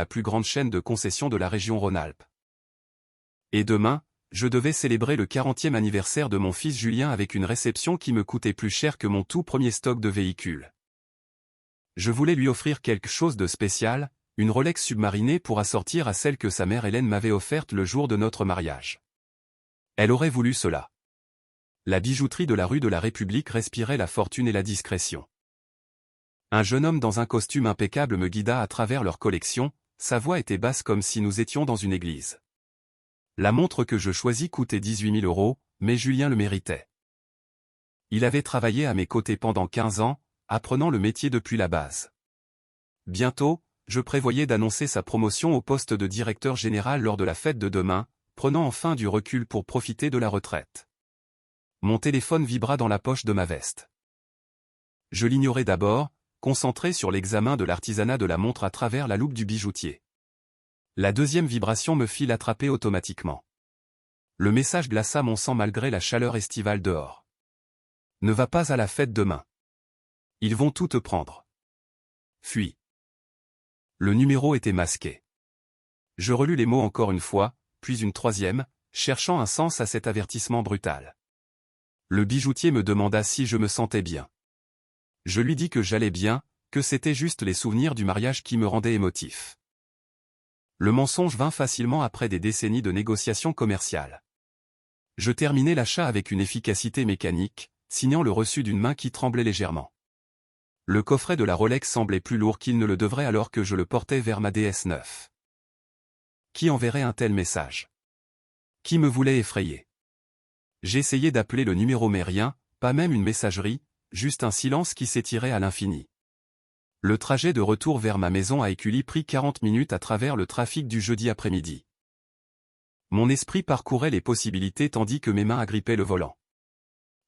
la plus grande chaîne de concessions de la région Rhône-Alpes. Et demain, je devais célébrer le 40e anniversaire de mon fils Julien avec une réception qui me coûtait plus cher que mon tout premier stock de véhicules. Je voulais lui offrir quelque chose de spécial, une Rolex submarinée pour assortir à celle que sa mère Hélène m'avait offerte le jour de notre mariage. Elle aurait voulu cela. La bijouterie de la rue de la République respirait la fortune et la discrétion. Un jeune homme dans un costume impeccable me guida à travers leur collection, sa voix était basse comme si nous étions dans une église. La montre que je choisis coûtait 18 000 €, mais Julien le méritait. Il avait travaillé à mes côtés pendant 15 ans, apprenant le métier depuis la base. Bientôt, je prévoyais d'annoncer sa promotion au poste de directeur général lors de la fête de demain, prenant enfin du recul pour profiter de la retraite. Mon téléphone vibra dans la poche de ma veste. Je l'ignorais d'abord, concentré sur l'examen de l'artisanat de la montre à travers la loupe du bijoutier. La deuxième vibration me fit l'attraper automatiquement. Le message glaça mon sang malgré la chaleur estivale dehors. Ne va pas à la fête demain. Ils vont tout te prendre. Fuis. Le numéro était masqué. Je relus les mots encore une fois, puis une troisième, cherchant un sens à cet avertissement brutal. Le bijoutier me demanda si je me sentais bien. Je lui dis que j'allais bien, que c'était juste les souvenirs du mariage qui me rendaient émotif. Le mensonge vint facilement après des décennies de négociations commerciales. Je terminai l'achat avec une efficacité mécanique, signant le reçu d'une main qui tremblait légèrement. Le coffret de la Rolex semblait plus lourd qu'il ne le devrait alors que je le portais vers ma DS9. Qui enverrait un tel message? Qui me voulait effrayer? J'essayais d'appeler le numéro mais rien, pas même une messagerie, juste un silence qui s'étirait à l'infini. Le trajet de retour vers ma maison à Écully prit 40 minutes à travers le trafic du jeudi après-midi. Mon esprit parcourait les possibilités tandis que mes mains agrippaient le volant.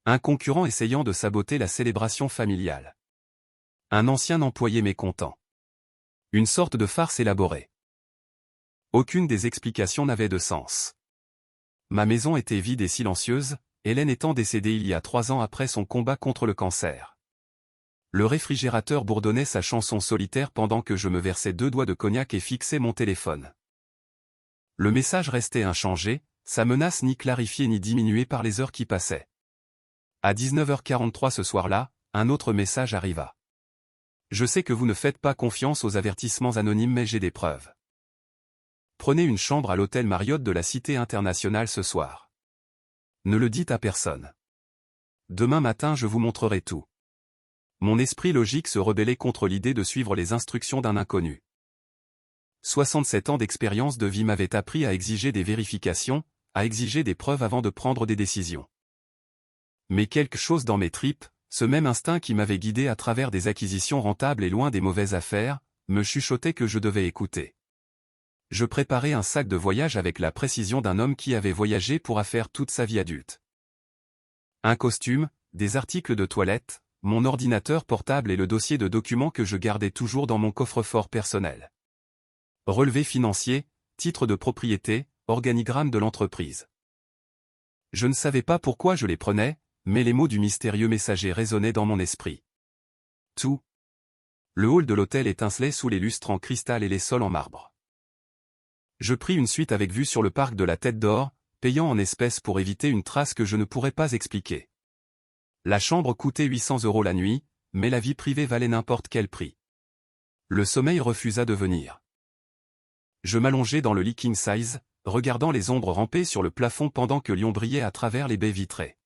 Un concurrent essayant de saboter la célébration familiale. Un ancien employé mécontent. Une sorte de farce élaborée. Aucune des explications n'avait de sens. Ma maison était vide et silencieuse, Hélène étant décédée il y a 3 ans après son combat contre le cancer. Le réfrigérateur bourdonnait sa chanson solitaire pendant que je me versais 2 doigts de cognac et fixais mon téléphone. Le message restait inchangé, sa menace ni clarifiée ni diminuée par les heures qui passaient. À 19h43 ce soir-là, un autre message arriva. Je sais que vous ne faites pas confiance aux avertissements anonymes mais j'ai des preuves. Prenez une chambre à l'hôtel Marriott de la Cité Internationale ce soir. Ne le dites à personne. Demain matin je vous montrerai tout. Mon esprit logique se rebellait contre l'idée de suivre les instructions d'un inconnu. 67 ans d'expérience de vie m'avaient appris à exiger des vérifications, à exiger des preuves avant de prendre des décisions. Mais quelque chose dans mes tripes, ce même instinct qui m'avait guidé à travers des acquisitions rentables et loin des mauvaises affaires, me chuchotait que je devais écouter. Je préparais un sac de voyage avec la précision d'un homme qui avait voyagé pour affaire toute sa vie adulte. Un costume, des articles de toilette, mon ordinateur portable et le dossier de documents que je gardais toujours dans mon coffre-fort personnel. Relevé financier, titre de propriété, organigramme de l'entreprise. Je ne savais pas pourquoi je les prenais, mais les mots du mystérieux messager résonnaient dans mon esprit. Tout. Le hall de l'hôtel étincelait sous les lustres en cristal et les sols en marbre. Je pris une suite avec vue sur le parc de la Tête d'Or, payant en espèces pour éviter une trace que je ne pourrais pas expliquer. La chambre coûtait 800 € la nuit, mais la vie privée valait n'importe quel prix. Le sommeil refusa de venir. Je m'allongeai dans le lit king size, regardant les ombres ramper sur le plafond pendant que Lyon brillait à travers les baies vitrées.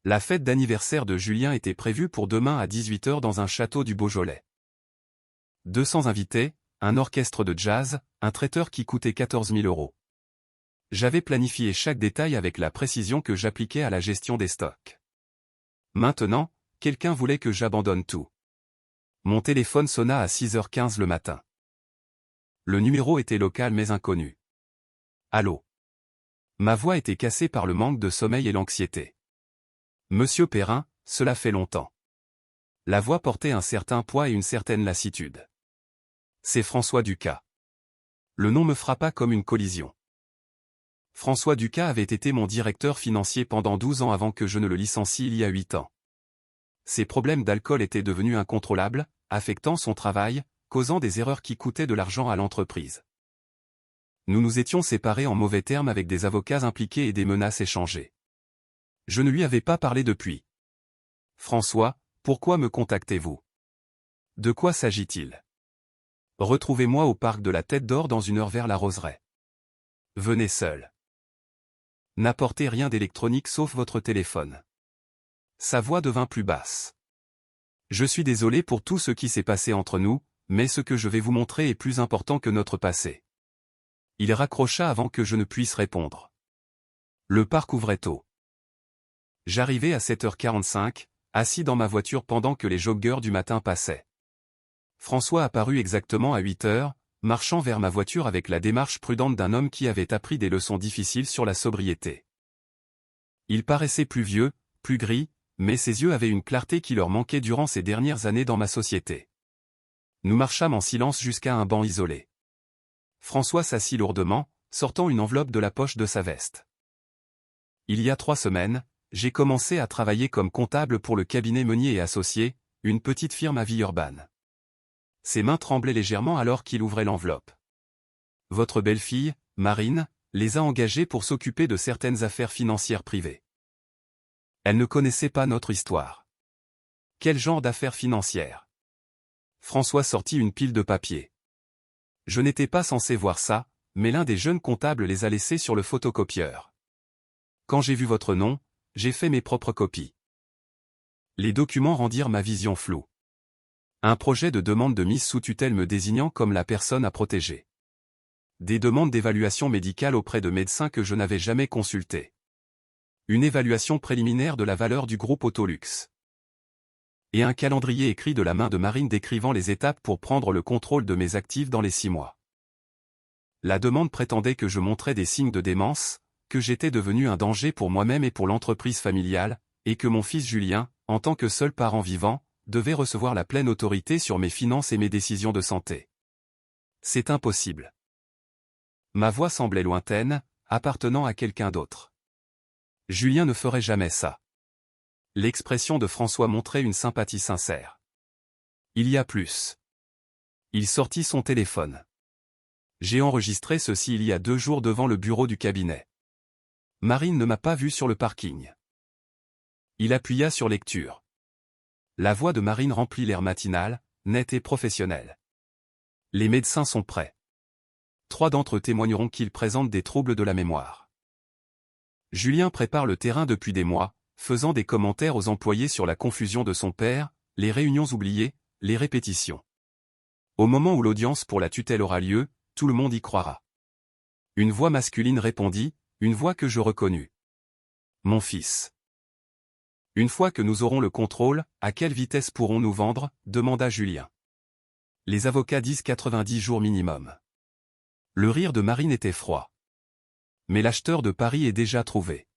La fête d'anniversaire de Julien était prévue pour demain à 18 h dans un château du Beaujolais. 200 invités, un orchestre de jazz, un traiteur qui coûtait 14 000 €. J'avais planifié chaque détail avec la précision que j'appliquais à la gestion des stocks. Maintenant, quelqu'un voulait que j'abandonne tout. Mon téléphone sonna à 6h15 le matin. Le numéro était local mais inconnu. Allô. Ma voix était cassée par le manque de sommeil et l'anxiété. Monsieur Perrin, cela fait longtemps. La voix portait un certain poids et une certaine lassitude. C'est François Ducas. Le nom me frappa comme une collision. François Ducas avait été mon directeur financier pendant 12 ans avant que je ne le licencie il y a 8 ans. Ses problèmes d'alcool étaient devenus incontrôlables, affectant son travail, causant des erreurs qui coûtaient de l'argent à l'entreprise. Nous nous étions séparés en mauvais termes avec des avocats impliqués et des menaces échangées. Je ne lui avais pas parlé depuis. François, pourquoi me contactez-vous? De quoi s'agit-il? Retrouvez-moi au parc de la Tête d'Or dans 1 heure vers la Roseraie. Venez seul. N'apportez rien d'électronique sauf votre téléphone. Sa voix devint plus basse. Je suis désolé pour tout ce qui s'est passé entre nous, mais ce que je vais vous montrer est plus important que notre passé. Il raccrocha avant que je ne puisse répondre. Le parc ouvrait tôt. J'arrivai à 7h45, assis dans ma voiture pendant que les joggeurs du matin passaient. François apparut exactement à 8h, marchant vers ma voiture avec la démarche prudente d'un homme qui avait appris des leçons difficiles sur la sobriété. Il paraissait plus vieux, plus gris, mais ses yeux avaient une clarté qui leur manquait durant ces dernières années dans ma société. Nous marchâmes en silence jusqu'à un banc isolé. François s'assit lourdement, sortant une enveloppe de la poche de sa veste. Il y a 3 semaines, j'ai commencé à travailler comme comptable pour le cabinet Meunier et Associés, une petite firme à Villeurbanne. Ses mains tremblaient légèrement alors qu'il ouvrait l'enveloppe. Votre belle-fille, Marine, les a engagés pour s'occuper de certaines affaires financières privées. Elle ne connaissait pas notre histoire. Quel genre d'affaires financières? François sortit une pile de papiers. Je n'étais pas censé voir ça, mais l'un des jeunes comptables les a laissés sur le photocopieur. Quand j'ai vu votre nom, j'ai fait mes propres copies. Les documents rendirent ma vision floue. Un projet de demande de mise sous tutelle me désignant comme la personne à protéger. Des demandes d'évaluation médicale auprès de médecins que je n'avais jamais consultés. Une évaluation préliminaire de la valeur du groupe Autolux. Et un calendrier écrit de la main de Marine décrivant les étapes pour prendre le contrôle de mes actifs dans les 6 mois. La demande prétendait que je montrais des signes de démence, que j'étais devenu un danger pour moi-même et pour l'entreprise familiale, et que mon fils Julien, en tant que seul parent vivant, devait recevoir la pleine autorité sur mes finances et mes décisions de santé. C'est impossible. Ma voix semblait lointaine, appartenant à quelqu'un d'autre. Julien ne ferait jamais ça. L'expression de François montrait une sympathie sincère. Il y a plus. Il sortit son téléphone. J'ai enregistré ceci il y a 2 jours devant le bureau du cabinet. Marine ne m'a pas vu sur le parking. Il appuya sur lecture. La voix de Marine remplit l'air matinal, nette et professionnelle. Les médecins sont prêts. 3 d'entre eux témoigneront qu'ils présentent des troubles de la mémoire. Julien prépare le terrain depuis des mois, faisant des commentaires aux employés sur la confusion de son père, les réunions oubliées, les répétitions. Au moment où l'audience pour la tutelle aura lieu, tout le monde y croira. Une voix masculine répondit, une voix que je reconnus. Mon fils. Une fois que nous aurons le contrôle, à quelle vitesse pourrons-nous vendre? Demanda Julien. Les avocats disent 90 jours minimum. Le rire de Marine était froid. Mais l'acheteur de Paris est déjà trouvé.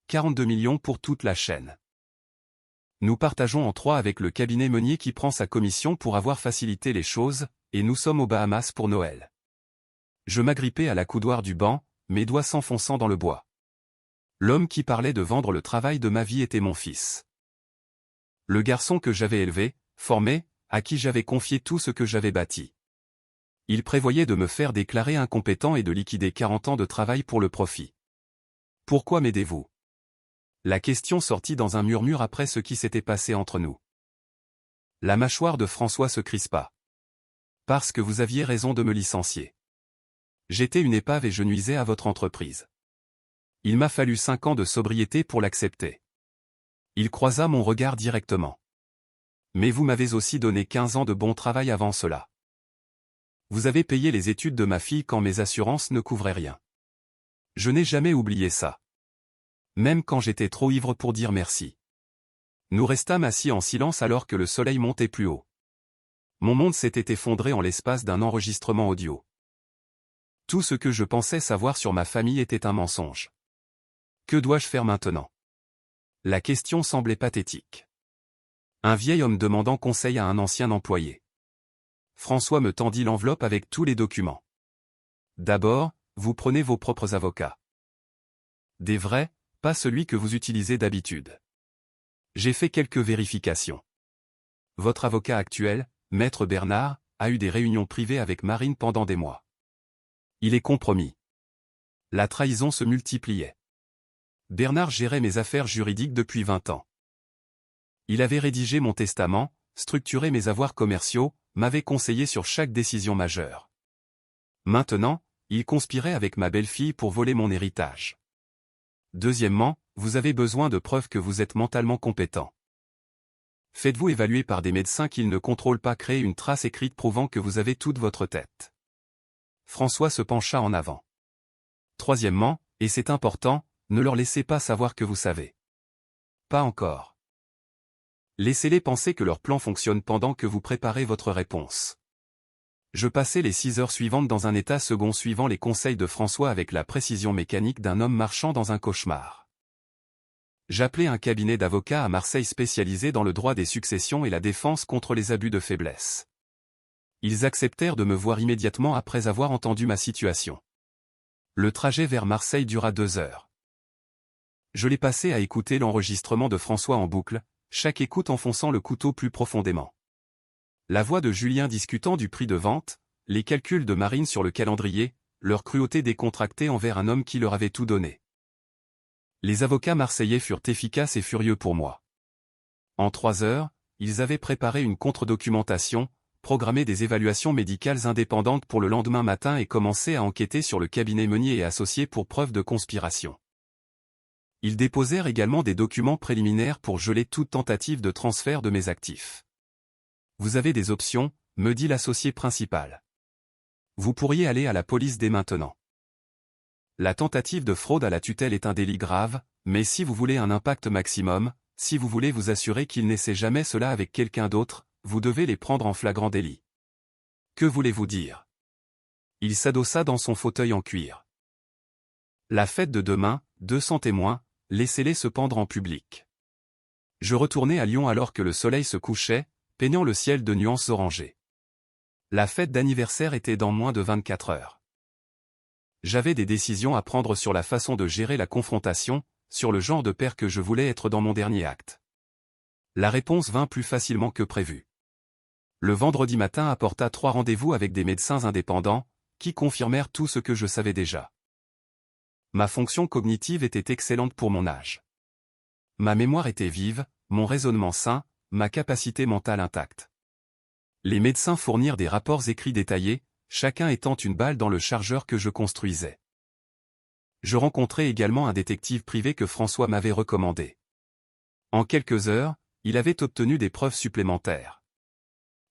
42 millions pour toute la chaîne. Nous partageons en 3 avec le cabinet Meunier qui prend sa commission pour avoir facilité les choses, et nous sommes aux Bahamas pour Noël. Je m'agrippais à la coudoir du banc, mes doigts s'enfonçant dans le bois. L'homme qui parlait de vendre le travail de ma vie était mon fils. Le garçon que j'avais élevé, formé, à qui j'avais confié tout ce que j'avais bâti. Il prévoyait de me faire déclarer incompétent et de liquider 40 ans de travail pour le profit. Pourquoi m'aidez-vous? La question sortit dans un murmure après ce qui s'était passé entre nous. La mâchoire de François se crispa. Parce que vous aviez raison de me licencier. J'étais une épave et je nuisais à votre entreprise. Il m'a fallu 5 ans de sobriété pour l'accepter. Il croisa mon regard directement. Mais vous m'avez aussi donné 15 ans de bon travail avant cela. Vous avez payé les études de ma fille quand mes assurances ne couvraient rien. Je n'ai jamais oublié ça. Même quand j'étais trop ivre pour dire merci. Nous restâmes assis en silence alors que le soleil montait plus haut. Mon monde s'était effondré en l'espace d'un enregistrement audio. Tout ce que je pensais savoir sur ma famille était un mensonge. Que dois-je faire maintenant? La question semblait pathétique. Un vieil homme demandant conseil à un ancien employé. François me tendit l'enveloppe avec tous les documents. D'abord, vous prenez vos propres avocats. Des vrais, pas celui que vous utilisez d'habitude. J'ai fait quelques vérifications. Votre avocat actuel, Maître Bernard, a eu des réunions privées avec Marine pendant des mois. Il est compromis. La trahison se multipliait. Bernard gérait mes affaires juridiques depuis 20 ans. Il avait rédigé mon testament, structuré mes avoirs commerciaux, m'avait conseillé sur chaque décision majeure. Maintenant, il conspirait avec ma belle-fille pour voler mon héritage. Deuxièmement, vous avez besoin de preuves que vous êtes mentalement compétent. Faites-vous évaluer par des médecins qu'ils ne contrôlent pas, créer une trace écrite prouvant que vous avez toute votre tête. François se pencha en avant. Troisièmement, et c'est important, ne leur laissez pas savoir que vous savez. Pas encore. Laissez-les penser que leur plan fonctionne pendant que vous préparez votre réponse. Je passais les 6 heures suivantes dans un état second suivant les conseils de François avec la précision mécanique d'un homme marchant dans un cauchemar. J'appelai un cabinet d'avocats à Marseille spécialisé dans le droit des successions et la défense contre les abus de faiblesse. Ils acceptèrent de me voir immédiatement après avoir entendu ma situation. Le trajet vers Marseille dura 2 heures. Je l'ai passé à écouter l'enregistrement de François en boucle, chaque écoute enfonçant le couteau plus profondément. La voix de Julien discutant du prix de vente, les calculs de Marine sur le calendrier, leur cruauté décontractée envers un homme qui leur avait tout donné. Les avocats marseillais furent efficaces et furieux pour moi. En 3 heures, ils avaient préparé une contre-documentation, programmé des évaluations médicales indépendantes pour le lendemain matin et commencé à enquêter sur le cabinet Meunier et Associés pour preuve de conspiration. Ils déposèrent également des documents préliminaires pour geler toute tentative de transfert de mes actifs. Vous avez des options, me dit l'associé principal. Vous pourriez aller à la police dès maintenant. La tentative de fraude à la tutelle est un délit grave, mais si vous voulez un impact maximum, si vous voulez vous assurer qu'il n'essaie jamais cela avec quelqu'un d'autre, vous devez les prendre en flagrant délit. Que voulez-vous dire? Il s'adossa dans son fauteuil en cuir. La fête de demain, 200 témoins, laissez-les se pendre en public. Je retournai à Lyon alors que le soleil se couchait, peignant le ciel de nuances orangées. La fête d'anniversaire était dans moins de 24 heures. J'avais des décisions à prendre sur la façon de gérer la confrontation, sur le genre de père que je voulais être dans mon dernier acte. La réponse vint plus facilement que prévu. Le vendredi matin apporta 3 rendez-vous avec des médecins indépendants, qui confirmèrent tout ce que je savais déjà. Ma fonction cognitive était excellente pour mon âge. Ma mémoire était vive, mon raisonnement sain, ma capacité mentale intacte. Les médecins fournirent des rapports écrits détaillés, chacun étant une balle dans le chargeur que je construisais. Je rencontrai également un détective privé que François m'avait recommandé. En quelques heures, il avait obtenu des preuves supplémentaires.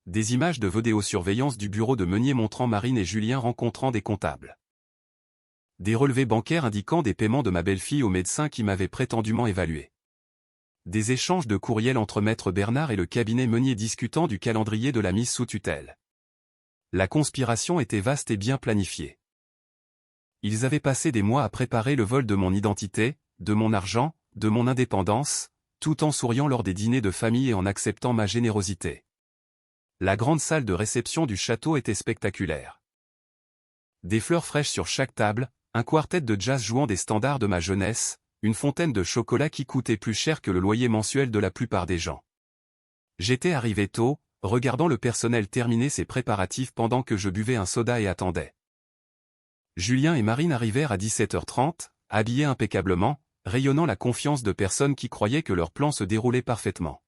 Des images de vidéosurveillance du bureau de Meunier montrant Marine et Julien rencontrant des comptables. Des relevés bancaires indiquant des paiements de ma belle-fille au médecin qui m'avait prétendument évalué. Des échanges de courriels entre maître Bernard et le cabinet Meunier discutant du calendrier de la mise sous tutelle. La conspiration était vaste et bien planifiée. Ils avaient passé des mois à préparer le vol de mon identité, de mon argent, de mon indépendance, tout en souriant lors des dîners de famille et en acceptant ma générosité. La grande salle de réception du château était spectaculaire. Des fleurs fraîches sur chaque table, un quartet de jazz jouant des standards de ma jeunesse, une fontaine de chocolat qui coûtait plus cher que le loyer mensuel de la plupart des gens. J'étais arrivé tôt, regardant le personnel terminer ses préparatifs pendant que je buvais un soda et attendais. Julien et Marine arrivèrent à 17h30, habillés impeccablement, rayonnant la confiance de personnes qui croyaient que leur plan se déroulait parfaitement.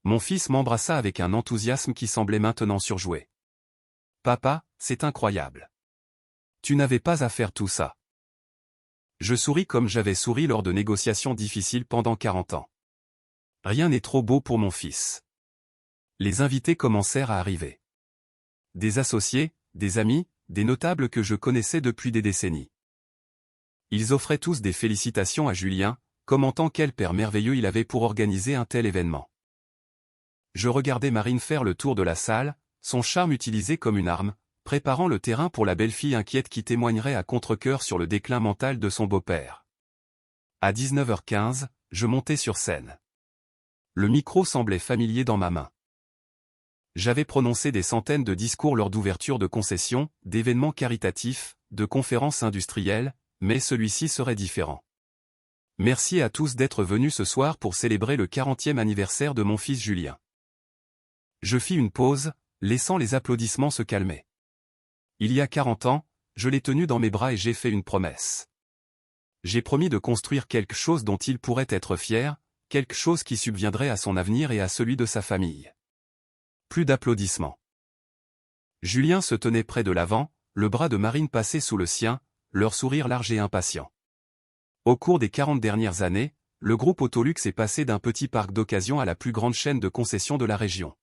Mon fils m'embrassa avec un enthousiasme qui semblait maintenant surjoué. « Papa, c'est incroyable. Tu n'avais pas à faire tout ça. » Je souris comme j'avais souri lors de négociations difficiles pendant 40 ans. Rien n'est trop beau pour mon fils. Les invités commencèrent à arriver. Des associés, des amis, des notables que je connaissais depuis des décennies. Ils offraient tous des félicitations à Julien, commentant quel père merveilleux il avait pour organiser un tel événement. Je regardais Marine faire le tour de la salle, son charme utilisé comme une arme, préparant le terrain pour la belle-fille inquiète qui témoignerait à contre-cœur sur le déclin mental de son beau-père. À 19h15, je montais sur scène. Le micro semblait familier dans ma main. J'avais prononcé des centaines de discours lors d'ouvertures de concessions, d'événements caritatifs, de conférences industrielles, mais celui-ci serait différent. Merci à tous d'être venus ce soir pour célébrer le 40e anniversaire de mon fils Julien. Je fis une pause, laissant les applaudissements se calmer. Il y a 40 ans, je l'ai tenu dans mes bras et j'ai fait une promesse. J'ai promis de construire quelque chose dont il pourrait être fier, quelque chose qui subviendrait à son avenir et à celui de sa famille. Plus d'applaudissements. Julien se tenait près de l'avant, le bras de Marine passé sous le sien, leur sourire large et impatient. Au cours des 40 dernières années, le groupe Autolux est passé d'un petit parc d'occasion à la plus grande chaîne de concessions de la région.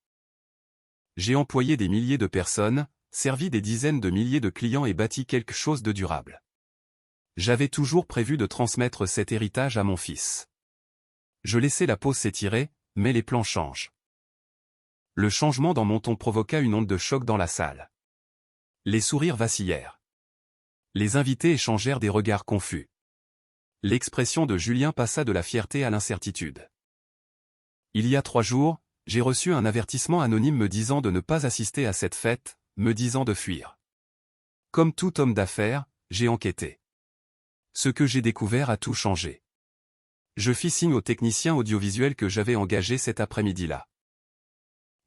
J'ai employé des milliers de personnes, servi des dizaines de milliers de clients et bâti quelque chose de durable. J'avais toujours prévu de transmettre cet héritage à mon fils. Je laissais la pause s'étirer, mais les plans changent. Le changement dans mon ton provoqua une onde de choc dans la salle. Les sourires vacillèrent. Les invités échangèrent des regards confus. L'expression de Julien passa de la fierté à l'incertitude. Il y a 3 jours, j'ai reçu un avertissement anonyme me disant de ne pas assister à cette fête, me disant de fuir. Comme tout homme d'affaires, j'ai enquêté. Ce que j'ai découvert a tout changé. Je fis signe au technicien audiovisuel que j'avais engagé cet après-midi-là.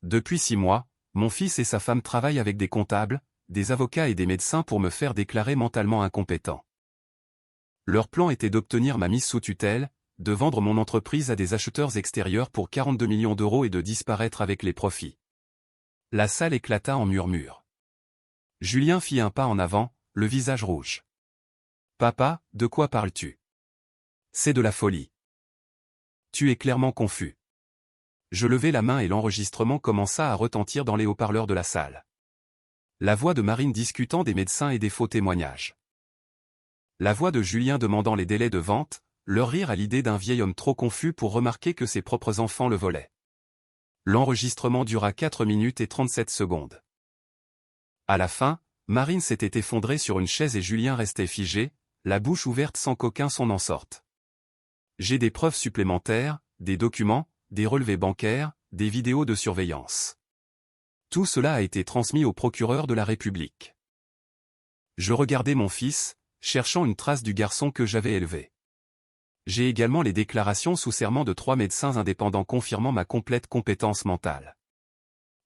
Depuis 6 mois, mon fils et sa femme travaillent avec des comptables, des avocats et des médecins pour me faire déclarer mentalement incompétent. Leur plan était d'obtenir ma mise sous tutelle, de vendre mon entreprise à des acheteurs extérieurs pour 42 millions d'euros et de disparaître avec les profits. La salle éclata en murmures. Julien fit un pas en avant, le visage rouge. « Papa, de quoi parles-tu ? C'est de la folie. Tu es clairement confus. » Je levai la main et l'enregistrement commença à retentir dans les haut-parleurs de la salle. La voix de Marine discutant des médecins et des faux témoignages. La voix de Julien demandant les délais de vente, leur rire à l'idée d'un vieil homme trop confus pour remarquer que ses propres enfants le volaient. L'enregistrement dura 4 minutes et 37 secondes. À la fin, Marine s'était effondrée sur une chaise et Julien restait figé, la bouche ouverte sans qu'aucun son n'en sorte. J'ai des preuves supplémentaires, des documents, des relevés bancaires, des vidéos de surveillance. Tout cela a été transmis au procureur de la République. Je regardais mon fils, cherchant une trace du garçon que j'avais élevé. J'ai également les déclarations sous serment de 3 médecins indépendants confirmant ma complète compétence mentale.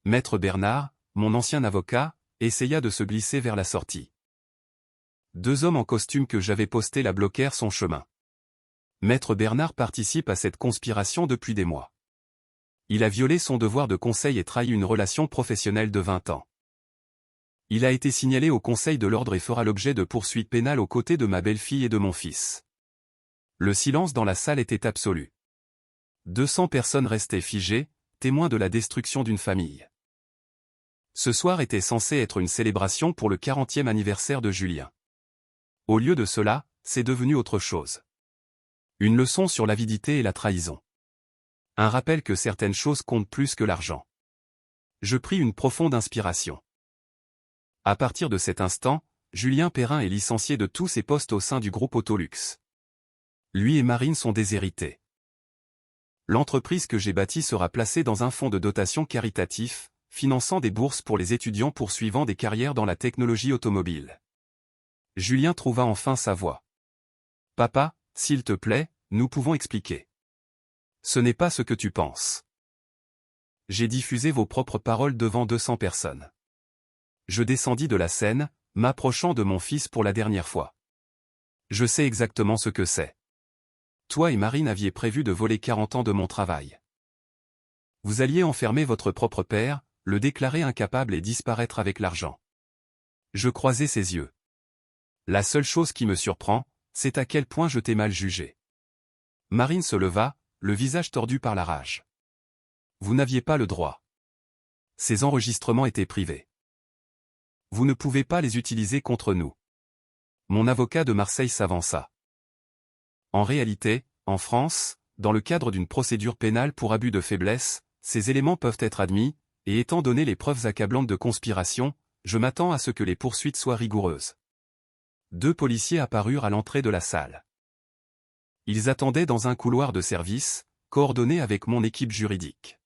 Maître Bernard, mon ancien avocat, essaya de se glisser vers la sortie. 2 hommes en costume que j'avais postés la bloquèrent son chemin. Maître Bernard participe à cette conspiration depuis des mois. Il a violé son devoir de conseil et trahi une relation professionnelle de 20 ans. Il a été signalé au Conseil de l'Ordre et fera l'objet de poursuites pénales aux côtés de ma belle-fille et de mon fils. Le silence dans la salle était absolu. 200 personnes restaient figées, témoins de la destruction d'une famille. Ce soir était censé être une célébration pour le 40e anniversaire de Julien. Au lieu de cela, c'est devenu autre chose. Une leçon sur l'avidité et la trahison. Un rappel que certaines choses comptent plus que l'argent. Je pris une profonde inspiration. À partir de cet instant, Julien Perrin est licencié de tous ses postes au sein du groupe Autolux. Lui et Marine sont déshérités. L'entreprise que j'ai bâtie sera placée dans un fonds de dotation caritatif, finançant des bourses pour les étudiants poursuivant des carrières dans la technologie automobile. Julien trouva enfin sa voix. « Papa, s'il te plaît, nous pouvons expliquer. Ce n'est pas ce que tu penses. » J'ai diffusé vos propres paroles devant 200 personnes. Je descendis de la scène, m'approchant de mon fils pour la dernière fois. Je sais exactement ce que c'est. Toi et Marine aviez prévu de voler 40 ans de mon travail. Vous alliez enfermer votre propre père, le déclarer incapable et disparaître avec l'argent. Je croisai ses yeux. La seule chose qui me surprend, c'est à quel point je t'ai mal jugé. Marine se leva, le visage tordu par la rage. Vous n'aviez pas le droit. Ces enregistrements étaient privés. Vous ne pouvez pas les utiliser contre nous. Mon avocat de Marseille s'avança. En réalité, en France, dans le cadre d'une procédure pénale pour abus de faiblesse, ces éléments peuvent être admis, et étant donné les preuves accablantes de conspiration, je m'attends à ce que les poursuites soient rigoureuses. 2 policiers apparurent à l'entrée de la salle. Ils attendaient dans un couloir de service, coordonné avec mon équipe juridique.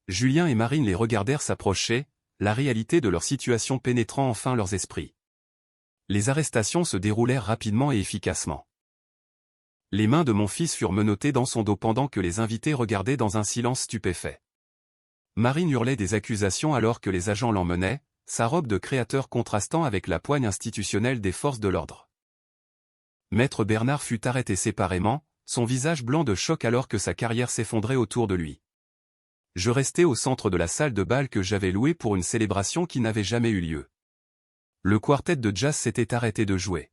Julien et Marine les regardèrent s'approcher, la réalité de leur situation pénétrant enfin leurs esprits. Les arrestations se déroulèrent rapidement et efficacement. Les mains de mon fils furent menottées dans son dos pendant que les invités regardaient dans un silence stupéfait. Marine hurlait des accusations alors que les agents l'emmenaient, sa robe de créateur contrastant avec la poigne institutionnelle des forces de l'ordre. Maître Bernard fut arrêté séparément, son visage blanc de choc alors que sa carrière s'effondrait autour de lui. Je restais au centre de la salle de bal que j'avais louée pour une célébration qui n'avait jamais eu lieu. Le quartet de jazz s'était arrêté de jouer.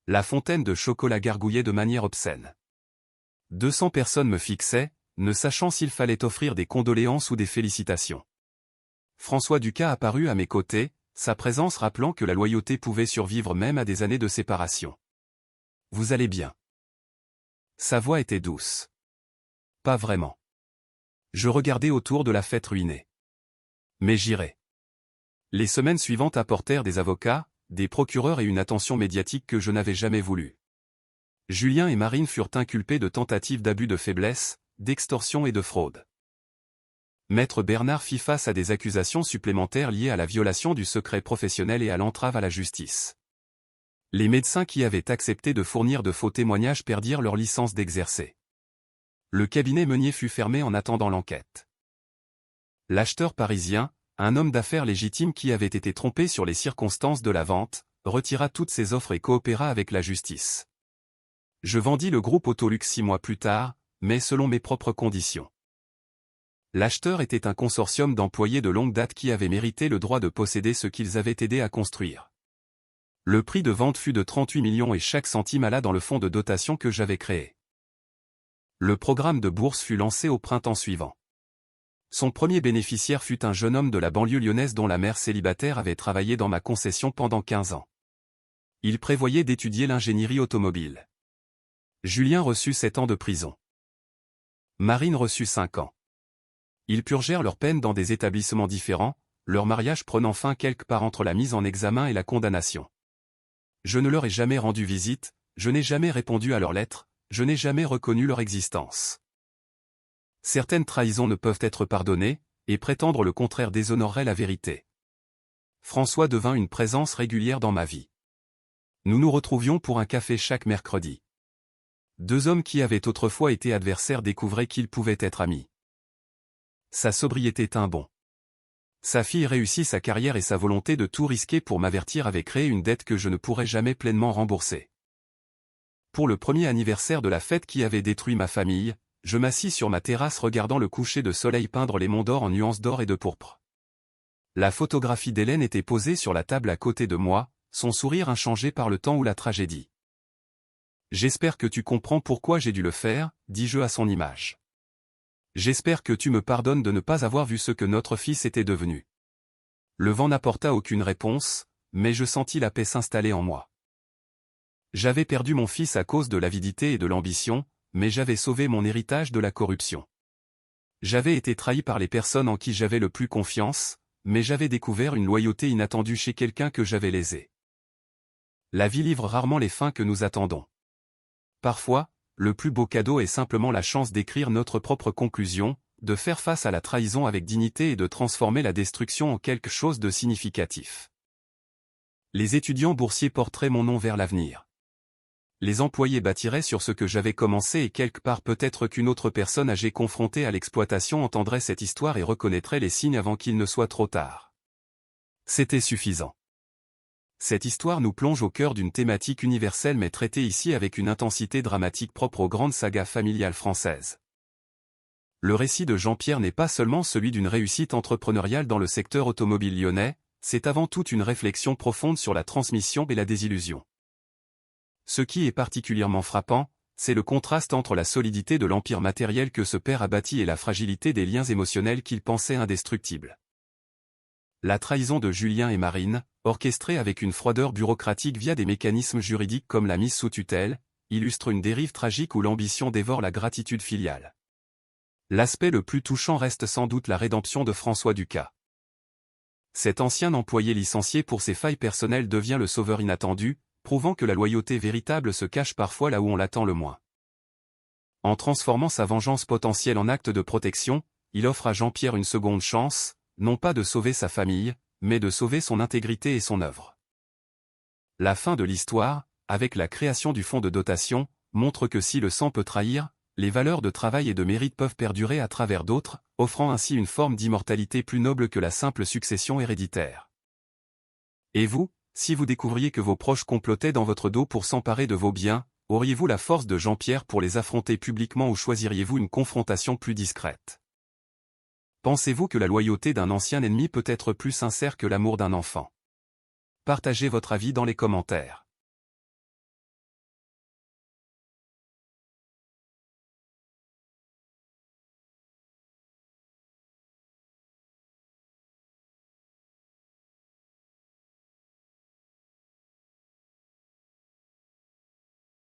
La fontaine de chocolat gargouillait de manière obscène. 200 personnes me fixaient, ne sachant s'il fallait offrir des condoléances ou des félicitations. François Ducas apparut à mes côtés, sa présence rappelant que la loyauté pouvait survivre même à des années de séparation. « Vous allez bien ?» Sa voix était douce. Pas vraiment. Je regardais autour de la fête ruinée. Mais j'irai. Les semaines suivantes apportèrent des avocats, des procureurs et une attention médiatique que je n'avais jamais voulu. Julien et Marine furent inculpés de tentatives d'abus de faiblesse, d'extorsion et de fraude. Maître Bernard fit face à des accusations supplémentaires liées à la violation du secret professionnel et à l'entrave à la justice. Les médecins qui avaient accepté de fournir de faux témoignages perdirent leur licence d'exercer. Le cabinet Meunier fut fermé en attendant l'enquête. L'acheteur parisien, un homme d'affaires légitime qui avait été trompé sur les circonstances de la vente, retira toutes ses offres et coopéra avec la justice. Je vendis le groupe Autolux 6 mois plus tard, mais selon mes propres conditions. L'acheteur était un consortium d'employés de longue date qui avaient mérité le droit de posséder ce qu'ils avaient aidé à construire. Le prix de vente fut de 38 millions et chaque centime alla dans le fonds de dotation que j'avais créé. Le programme de bourse fut lancé au printemps suivant. Son premier bénéficiaire fut un jeune homme de la banlieue lyonnaise dont la mère célibataire avait travaillé dans ma concession pendant 15 ans. Il prévoyait d'étudier l'ingénierie automobile. Julien reçut 7 ans de prison. Marine reçut 5 ans. Ils purgèrent leur peine dans des établissements différents, leur mariage prenant fin quelque part entre la mise en examen et la condamnation. Je ne leur ai jamais rendu visite, je n'ai jamais répondu à leurs lettres, je n'ai jamais reconnu leur existence. Certaines trahisons ne peuvent être pardonnées, et prétendre le contraire déshonorerait la vérité. François devint une présence régulière dans ma vie. Nous nous retrouvions pour un café chaque mercredi. 2 hommes qui avaient autrefois été adversaires découvraient qu'ils pouvaient être amis. Sa sobriété tint bon. Sa fille réussit sa carrière et sa volonté de tout risquer pour m'avertir avait créé une dette que je ne pourrais jamais pleinement rembourser. Pour le premier anniversaire de la fête qui avait détruit ma famille, je m'assis sur ma terrasse regardant le coucher de soleil peindre les monts d'or en nuances d'or et de pourpre. La photographie d'Hélène était posée sur la table à côté de moi, son sourire inchangé par le temps ou la tragédie. « J'espère que tu comprends pourquoi j'ai dû le faire, dis-je à son image. J'espère que tu me pardonnes de ne pas avoir vu ce que notre fils était devenu. » Le vent n'apporta aucune réponse, mais je sentis la paix s'installer en moi. J'avais perdu mon fils à cause de l'avidité et de l'ambition, mais j'avais sauvé mon héritage de la corruption. J'avais été trahi par les personnes en qui j'avais le plus confiance, mais j'avais découvert une loyauté inattendue chez quelqu'un que j'avais lésé. La vie livre rarement les fins que nous attendons. Parfois, le plus beau cadeau est simplement la chance d'écrire notre propre conclusion, de faire face à la trahison avec dignité et de transformer la destruction en quelque chose de significatif. Les étudiants boursiers porteraient mon nom vers l'avenir. Les employés bâtiraient sur ce que j'avais commencé et quelque part peut-être qu'une autre personne âgée confrontée à l'exploitation entendrait cette histoire et reconnaîtrait les signes avant qu'il ne soit trop tard. C'était suffisant. Cette histoire nous plonge au cœur d'une thématique universelle mais traitée ici avec une intensité dramatique propre aux grandes sagas familiales françaises. Le récit de Jean-Pierre n'est pas seulement celui d'une réussite entrepreneuriale dans le secteur automobile lyonnais, c'est avant tout une réflexion profonde sur la transmission et la désillusion. Ce qui est particulièrement frappant, c'est le contraste entre la solidité de l'empire matériel que ce père a bâti et la fragilité des liens émotionnels qu'il pensait indestructibles. La trahison de Julien et Marine, orchestrée avec une froideur bureaucratique via des mécanismes juridiques comme la mise sous tutelle, illustre une dérive tragique où l'ambition dévore la gratitude filiale. L'aspect le plus touchant reste sans doute la rédemption de François Ducas. Cet ancien employé licencié pour ses failles personnelles devient le sauveur inattendu, prouvant que la loyauté véritable se cache parfois là où on l'attend le moins. En transformant sa vengeance potentielle en acte de protection, il offre à Jean-Pierre une seconde chance, non pas de sauver sa famille, mais de sauver son intégrité et son œuvre. La fin de l'histoire, avec la création du fonds de dotation, montre que si le sang peut trahir, les valeurs de travail et de mérite peuvent perdurer à travers d'autres, offrant ainsi une forme d'immortalité plus noble que la simple succession héréditaire. Et vous, si vous découvriez que vos proches complotaient dans votre dos pour s'emparer de vos biens, auriez-vous la force de Jean-Pierre pour les affronter publiquement ou choisiriez-vous une confrontation plus discrète? Pensez-vous que la loyauté d'un ancien ennemi peut être plus sincère que l'amour d'un enfant? Partagez votre avis dans les commentaires.